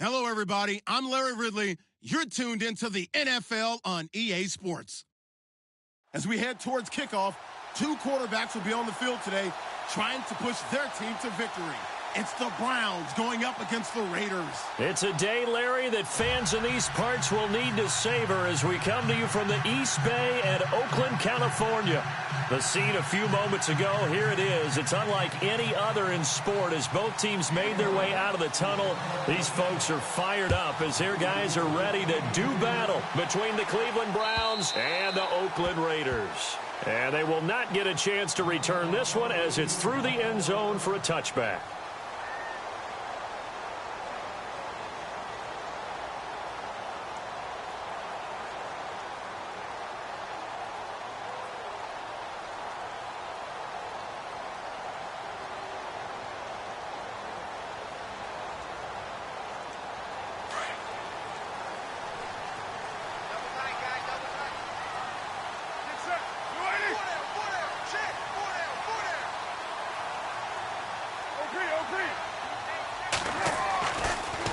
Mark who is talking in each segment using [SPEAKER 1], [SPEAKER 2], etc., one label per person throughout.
[SPEAKER 1] Hello, everybody. I'm Larry Ridley. You're tuned into the NFL on EA Sports. As we head towards kickoff, two quarterbacks will be on the field today trying to push their team to victory. It's the Browns going up against the Raiders.
[SPEAKER 2] It's a day, Larry, that fans in these parts will need to savor as we come to you from the East Bay at Oakland, California. The scene a few moments ago, here it is. It's unlike any other in sport as both teams made their way out of the tunnel. These folks are fired up as their guys are ready to do battle between the Cleveland Browns and the Oakland Raiders. And they will not get a chance to return this one as it's through the end zone for a touchback.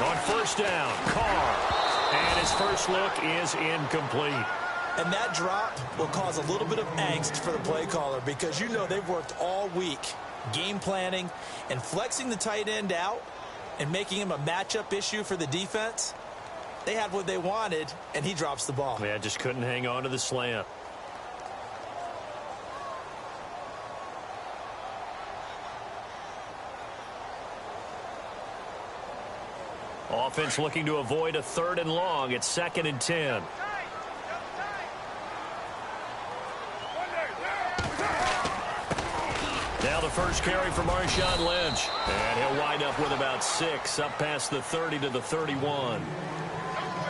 [SPEAKER 2] On first down, Carr. And his first look is incomplete.
[SPEAKER 3] And that drop will cause a little bit of angst for the play caller because you know they've worked all week game planning and flexing the tight end out and making him a matchup issue for the defense. They had what they wanted, and he drops the ball.
[SPEAKER 2] Yeah, just couldn't hang on to the slant. Offense looking to avoid a 3rd and long. It's 2nd and 10. Now the first carry for Marshawn Lynch. And he'll wind up with about 6 up past the 30 to the 31.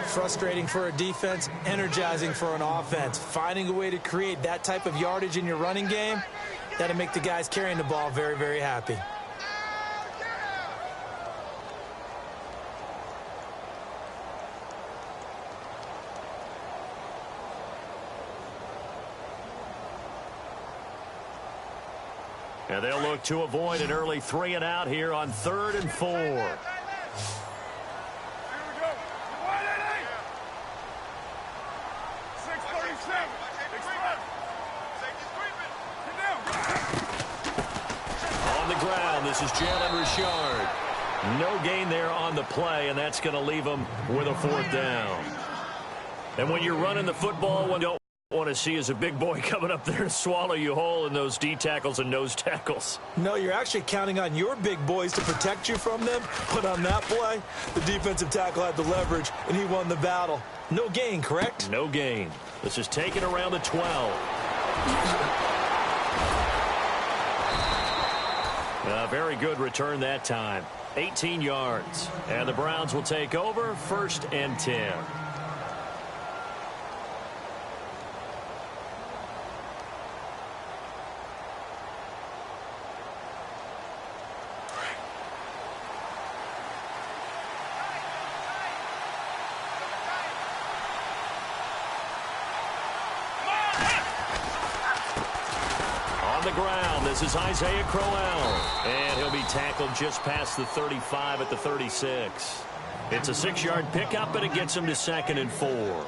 [SPEAKER 3] Frustrating for a defense, energizing for an offense. Finding a way to create that type of yardage in your running game, that'll make the guys carrying the ball very, very happy.
[SPEAKER 2] And they'll look to avoid an early 3 and out here on 3rd and 4.
[SPEAKER 4] Here we go. 6:37.
[SPEAKER 2] On the ground, this is Jalen Richard. No gain there on the play, and that's going to leave him with a 4th down. And when you're running the football, what you don't want to see is a big boy coming up there to swallow you whole in those D tackles and nose tackles.
[SPEAKER 3] No, you're actually counting on your big boys to protect you from them. But on that play, the defensive tackle had the leverage, and he won the battle. No gain, correct?
[SPEAKER 2] No gain. This is taken around the 12. A very good return that time. 18 yards. And the Browns will take over 1st and 10. This is Isaiah Crowell, and he'll be tackled just past the 35 at the 36. It's a 6-yard pickup, and it gets him to 2nd and 4.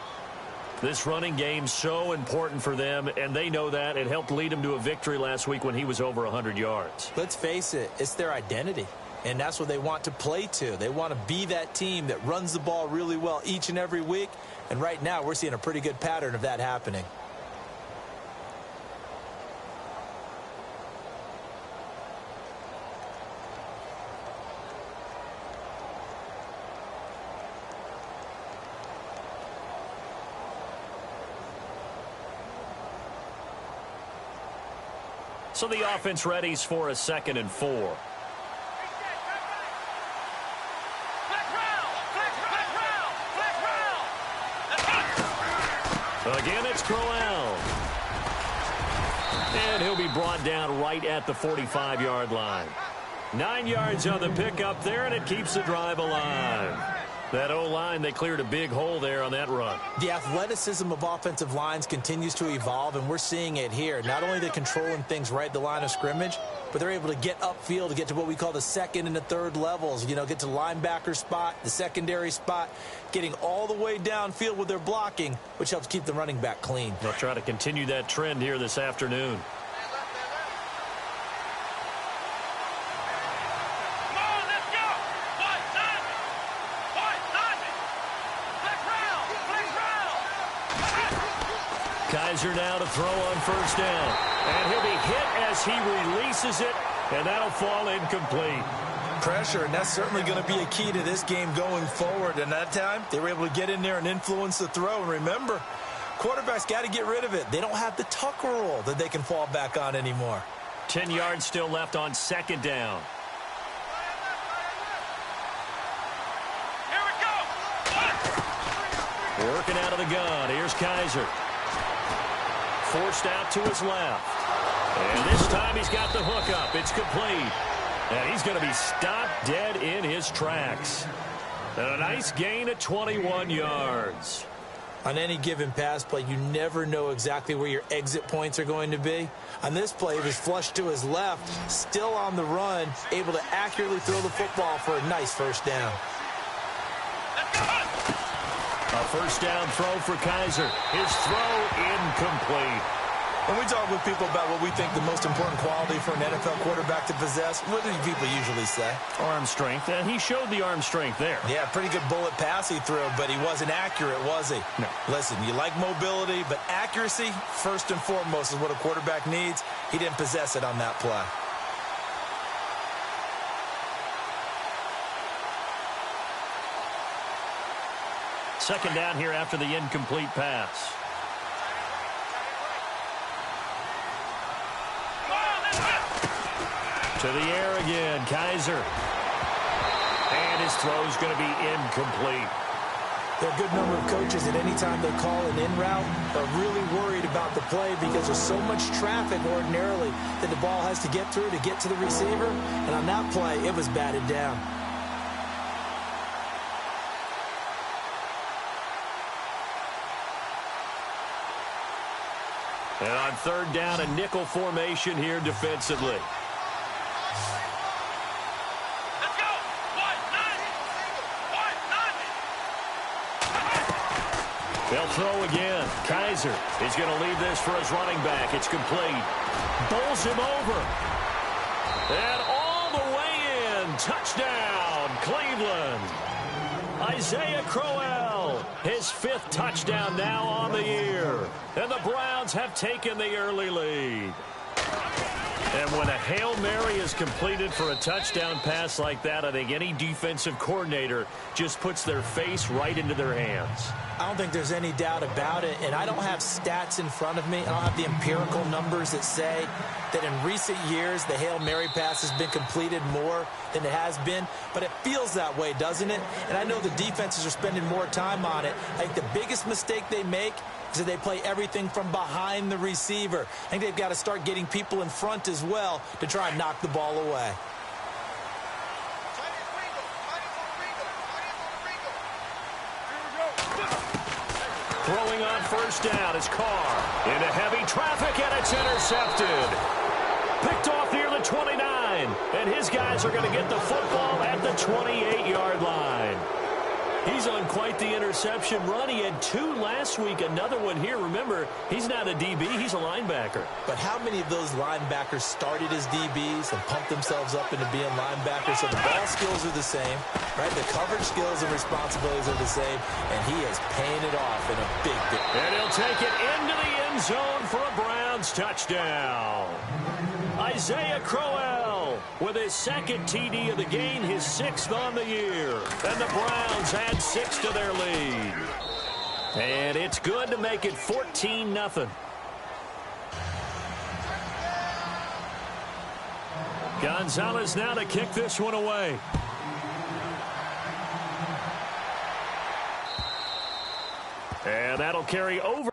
[SPEAKER 2] This running game's so important for them, and they know that. It helped lead him to a victory last week when he was over 100 yards.
[SPEAKER 3] Let's face it, it's their identity, and that's what they want to play to. They want to be that team that runs the ball really well each and every week, and right now we're seeing a pretty good pattern of that happening.
[SPEAKER 2] So the offense readies for a 2nd and 4. Again, it's Crowell. And he'll be brought down right at the 45-yard line. 9 yards on the pickup there, and it keeps the drive alive. That O-line, they cleared a big hole there on that run.
[SPEAKER 3] The athleticism of offensive lines continues to evolve, and we're seeing it here. Not only are they controlling things right at the line of scrimmage, but they're able to get upfield to get to what we call the second and the third levels. You know, get to the linebacker spot, the secondary spot, getting all the way downfield with their blocking, which helps keep the running back clean.
[SPEAKER 2] They'll try to continue that trend here this afternoon. Kaiser now to throw on first down. And he'll be hit as he releases it, and that'll fall incomplete.
[SPEAKER 3] Pressure, and that's certainly going to be a key to this game going forward. And that time, they were able to get in there and influence the throw. And remember, quarterbacks got to get rid of it. They don't have the tuck rule that they can fall back on anymore.
[SPEAKER 2] 10 yards still left on second down.
[SPEAKER 4] Here we go.
[SPEAKER 2] Working out of the gun. Here's Kaiser. Forced out to his left. And this time he's got the hook up. It's complete. And he's going to be stopped dead in his tracks. And a nice gain of 21 yards.
[SPEAKER 3] On any given pass play, you never know exactly where your exit points are going to be. On this play, he was flushed to his left, still on the run, able to accurately throw the football for a nice first down.
[SPEAKER 2] A first down throw for Kaiser. His throw incomplete.
[SPEAKER 3] When we talk with people about what we think the most important quality for an NFL quarterback to possess, what do people usually say?
[SPEAKER 2] Arm strength, and he showed the arm strength there.
[SPEAKER 3] Yeah, pretty good bullet pass he threw, but he wasn't accurate, was he?
[SPEAKER 2] No.
[SPEAKER 3] Listen, you like mobility, but accuracy, first and foremost, is what a quarterback needs. He didn't possess it on that play.
[SPEAKER 2] Second down here after the incomplete pass. To the air again, Kaiser. And his throw's going to be incomplete.
[SPEAKER 3] There are a good number of coaches at any time they call an in route are really worried about the play because there's so much traffic ordinarily that the ball has to get through to get to the receiver. And on that play, it was batted down.
[SPEAKER 2] And on third down, a nickel formation here defensively.
[SPEAKER 4] Let's go.
[SPEAKER 2] They'll throw again. Kaiser is going to leave this for his running back. It's complete. Bowls him over. And all the way in. Touchdown, Cleveland. Isaiah Crowell, his fifth touchdown now on the year. And the Browns have taken the early lead. And when a Hail Mary is completed for a touchdown pass like that, I think any defensive coordinator just puts their face right into their hands.
[SPEAKER 3] I don't think there's any doubt about it, and I don't have stats in front of me. I don't have the empirical numbers that say that in recent years the Hail Mary pass has been completed more than it has been, but it feels that way, doesn't it? And I know the defenses are spending more time on it. I think the biggest mistake they make is that they play everything from behind the receiver. I think they've got to start getting people in front as well to try and knock the ball away.
[SPEAKER 2] Throwing on first down is Carr. Into heavy traffic, and it's intercepted. Picked off near the 29. And his guys are going to get the football at the 28-yard line. He's on quite the interception run. He had two last week, another one here. Remember, he's not a DB, he's a linebacker.
[SPEAKER 3] But how many of those linebackers started as DBs and pumped themselves up into being linebackers? So the ball skills are the same, right? The coverage skills and responsibilities are the same, and he is paying it off in a big.
[SPEAKER 2] And he'll take it into the end zone for a Browns touchdown. Isaiah Crowell with his second TD of the game, his sixth on the year. And the Browns add 6 to their lead. And it's good to make it 14-0. Gonzalez now to kick this one away. And that'll carry over.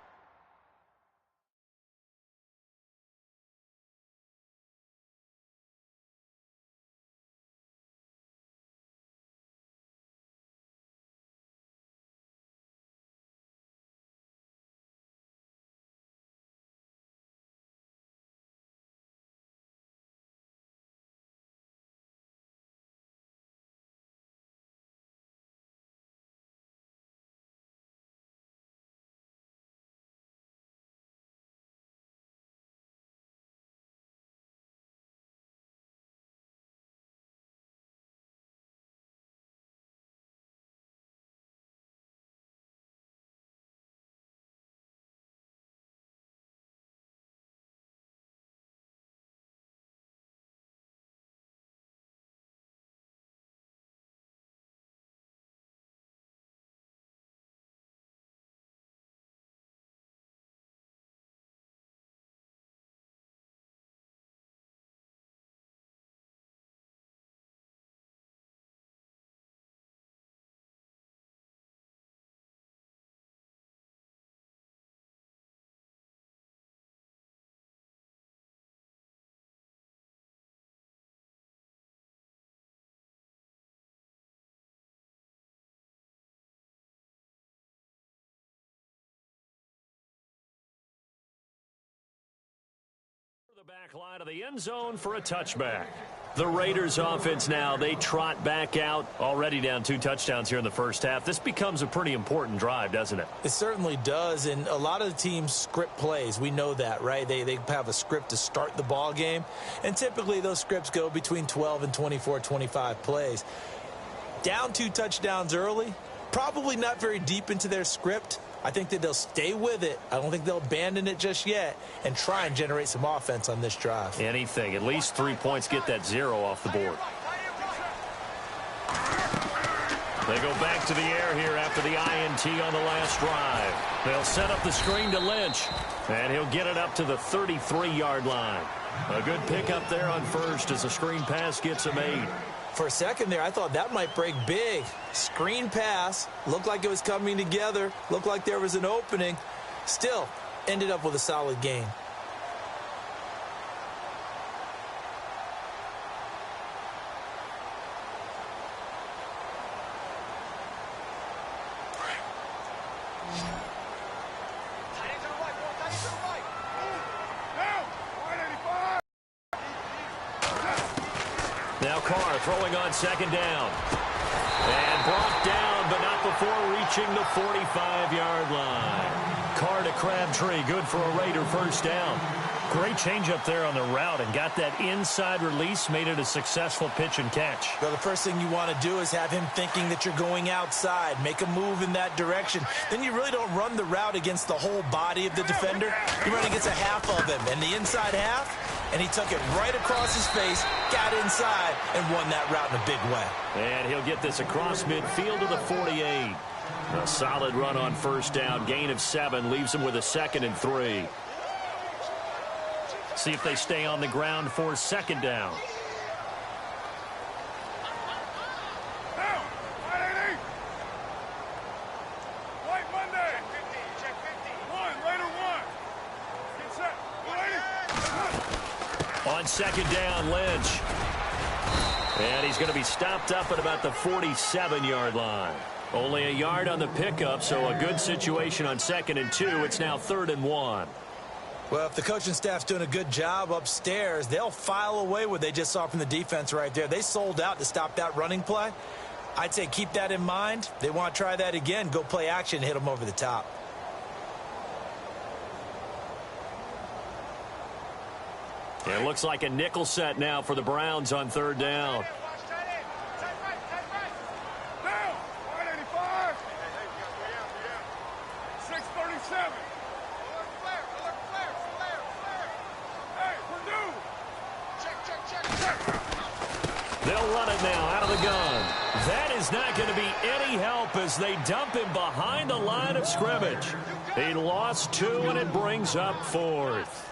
[SPEAKER 2] back line of the end zone for a touchback. The Raiders offense now, they trot back out, already down 2 touchdowns here in the first half. This becomes a pretty important drive, doesn't it?
[SPEAKER 3] It certainly does, and a lot of the teams script plays. We know that, right? They have a script to start the ball game, and typically those scripts go between 12 and 24, 25 plays. Down 2 touchdowns early, probably not very deep into their script. I think that they'll stay with it. I don't think they'll abandon it just yet and try and generate some offense on this drive.
[SPEAKER 2] Anything. At least 3 points, get that 0 off the board. They go back to the air here after the INT on the last drive. They'll set up the screen to Lynch, and he'll get it up to the 33-yard line. A good pickup there on first as the screen pass gets him 8.
[SPEAKER 3] For a second there, I thought that might break big. Screen pass, looked like it was coming together, looked like there was an opening. Still, ended up with a solid gain.
[SPEAKER 2] Now Carr throwing on second down. And brought down, but not before reaching the 45-yard line. Carr to Crabtree, good for a Raider first down. Great change up there on the route and got that inside release, made it a successful pitch and catch.
[SPEAKER 3] Well, the first thing you want to do is have him thinking that you're going outside, make a move in that direction. Then you really don't run the route against the whole body of the defender. You run against a half of him, and the inside half, and he took it right across his face, got inside, and won that route in a big way.
[SPEAKER 2] And he'll get this across midfield to the 48. A solid run on first down, gain of 7, leaves him with a 2nd and 3. See if they stay on the ground for second down. On second down, Lynch. And he's going to be stopped up at about the 47-yard line. Only a yard on the pickup, so a good situation on 2nd and 2. It's now 3rd and 1.
[SPEAKER 3] Well, if the coaching staff's doing a good job upstairs, they'll file away what they just saw from the defense right there. They sold out to stop that running play. I'd say keep that in mind. They want to try that again. Go play action, hit them over the top.
[SPEAKER 2] It looks like a nickel set now for the Browns on 3rd down. They'll run it now out of the gun. That is not going to be any help as they dump him behind the line of scrimmage. He lost 2, and it brings up 4th.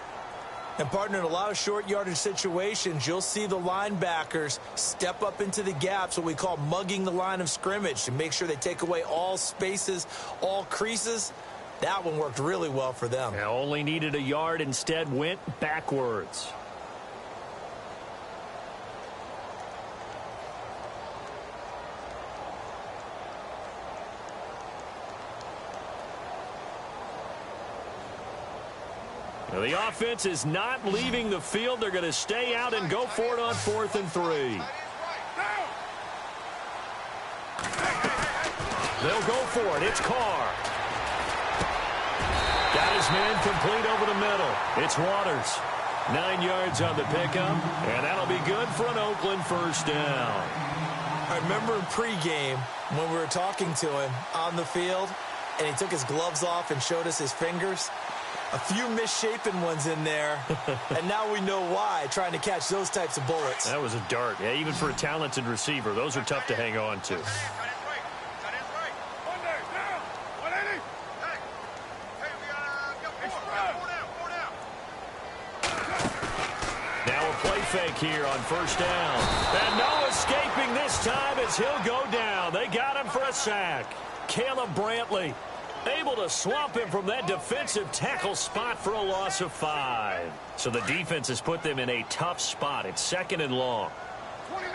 [SPEAKER 3] And, partner, in a lot of short yardage situations, you'll see the linebackers step up into the gaps, what we call mugging the line of scrimmage, to make sure they take away all spaces, all creases. That one worked really well for them.
[SPEAKER 2] Now only needed a yard, instead went backwards. Now the offense is not leaving the field. They're going to stay out and go for it on 4th and 3. They'll go for it. It's Carr. Got his man complete over the middle. It's Waters. 9 yards on the pickup, and that'll be good for an Oakland first down.
[SPEAKER 3] I remember in pregame when we were talking to him on the field, and he took his gloves off and showed us his fingers. A few misshapen ones in there, and now we know why, trying to catch those types of bullets.
[SPEAKER 2] That was a dart. Yeah, even for a talented receiver, those are tough to hang on to. Now a play fake here on first down. And no escaping this time as he'll go down. They got him for a sack. Caleb Brantley able to swamp him from that defensive tackle spot for a loss of 5. So the defense has put them in a tough spot. It's 2nd and long.
[SPEAKER 1] 29.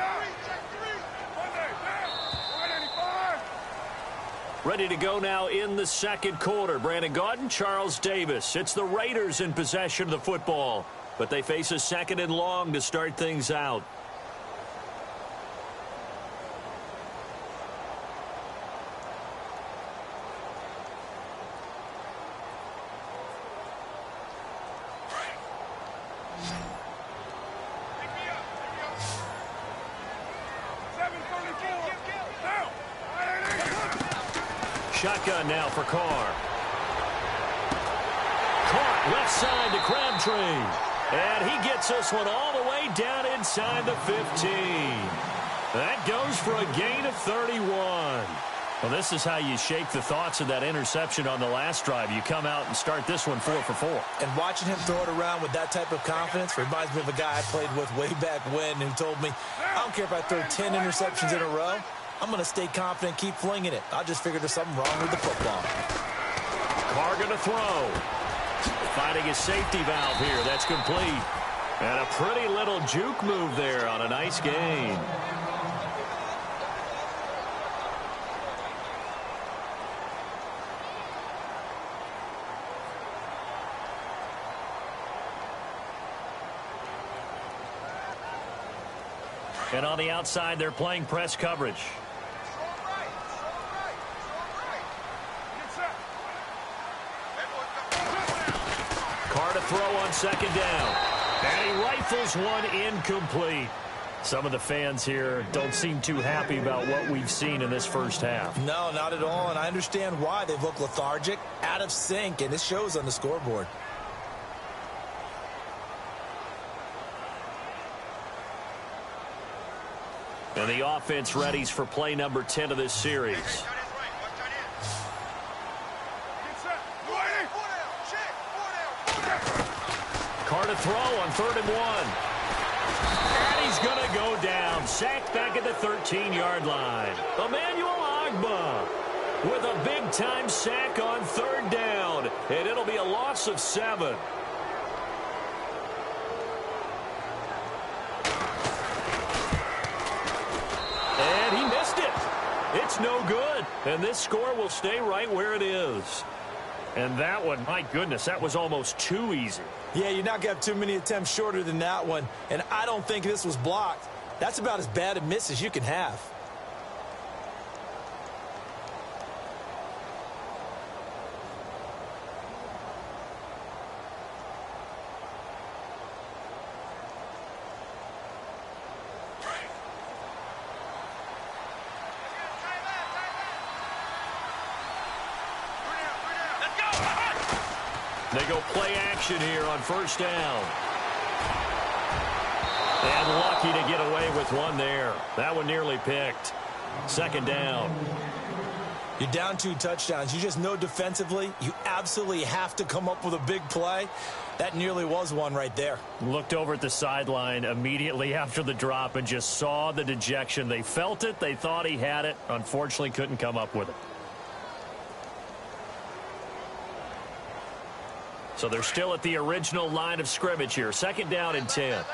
[SPEAKER 2] Ready to go now in the second quarter. Brandon Gaudin, Charles Davis. It's the Raiders in possession of the football. but they face a 2nd and long to start things out. Shotgun now for Carr. Caught left side to Crabtree. And he gets this one all the way down inside the 15. That goes for a gain of 31. Well, this is how you shake the thoughts of that interception on the last drive. You come out and start this one 4 for 4.
[SPEAKER 3] And watching him throw it around with that type of confidence reminds me of a guy I played with way back when who told me, I don't care if I throw 10 interceptions in a row. I'm going to stay confident and keep flinging it. I just figured there's something wrong with the football.
[SPEAKER 2] Carr going to throw. Finding his safety valve here. That's complete. And a pretty little juke move there on a nice gain. And on the outside, they're playing press coverage. Carr to throw on 2nd down. And he rifles one incomplete. Some of the fans here don't seem too happy about what we've seen in this first half.
[SPEAKER 3] No, not at all. And I understand why. They've looked lethargic, out of sync, and it shows on the scoreboard.
[SPEAKER 2] And the offense readies for play number 10 of this series. Carr to throw on 3rd and 1. And he's going to go down. Sacked back at the 13-yard line. Emmanuel Ogbah with a big-time sack on 3rd down. And it'll be a loss of 7. And he missed it. It's no good. And this score will stay right where it is. And that one, my goodness, that was almost too easy.
[SPEAKER 3] Yeah, you're not going to have too many attempts shorter than that one. And I don't think this was blocked. That's about as bad a miss as you can have.
[SPEAKER 2] They go play action here on 1st down. And lucky to get away with one there. That one nearly picked. 2nd down.
[SPEAKER 3] You're down 2 touchdowns. You just know defensively you absolutely have to come up with a big play. That nearly was one right there.
[SPEAKER 2] Looked over at the sideline immediately after the drop and just saw the dejection. They felt it. They thought he had it. Unfortunately, couldn't come up with it. So they're still at the original line of scrimmage here. 2nd down and 10.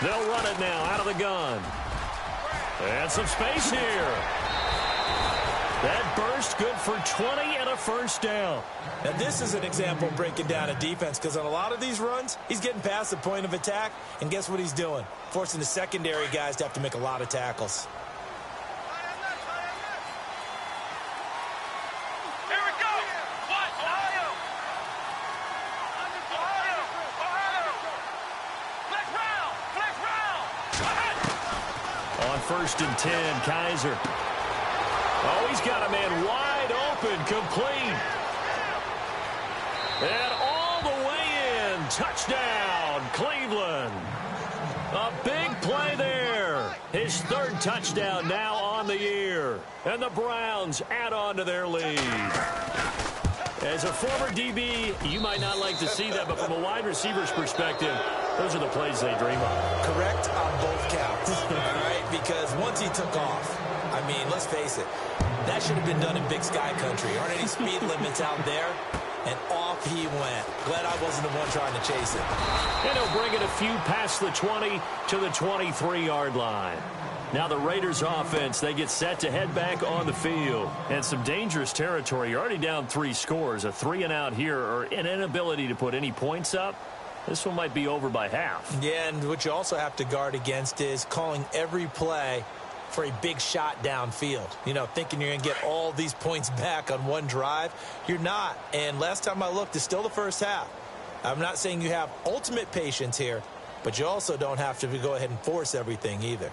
[SPEAKER 2] They'll run it now out of the gun. And some space here. That burst good for 20 and a 1st down.
[SPEAKER 3] Now this is an example of breaking down a defense, because on a lot of these runs, he's getting past the point of attack, and guess what he's doing? Forcing the secondary guys to have to make a lot of tackles.
[SPEAKER 2] On 1st and 10, Kaiser. Oh, he's got a man wide open, complete. And all the way in, touchdown, Cleveland. A big play there. His 3rd touchdown now on the year. And the Browns add on to their lead. As a former DB, you might not like to see that, but from a wide receiver's perspective, those are the plays they dream of.
[SPEAKER 3] Correct on both counts, all right? Because once he took off, I mean, let's face it, that should have been done in Big Sky country. Aren't any speed limits out there? And off he went. Glad I wasn't the one trying to chase it.
[SPEAKER 2] And he'll bring it a few past the 20 to the 23-yard line. Now the Raiders offense, they get set to head back on the field. And some dangerous territory. You're already down 3 scores. A 3-and-out here or an inability to put any points up. This one might be over by half.
[SPEAKER 3] Yeah, and what you also have to guard against is calling every play for a big shot downfield. You know, thinking you're going to get all these points back on one drive. You're not. And last time I looked, it's still the first half. I'm not saying you have ultimate patience here, but you also don't have to go ahead and force everything either.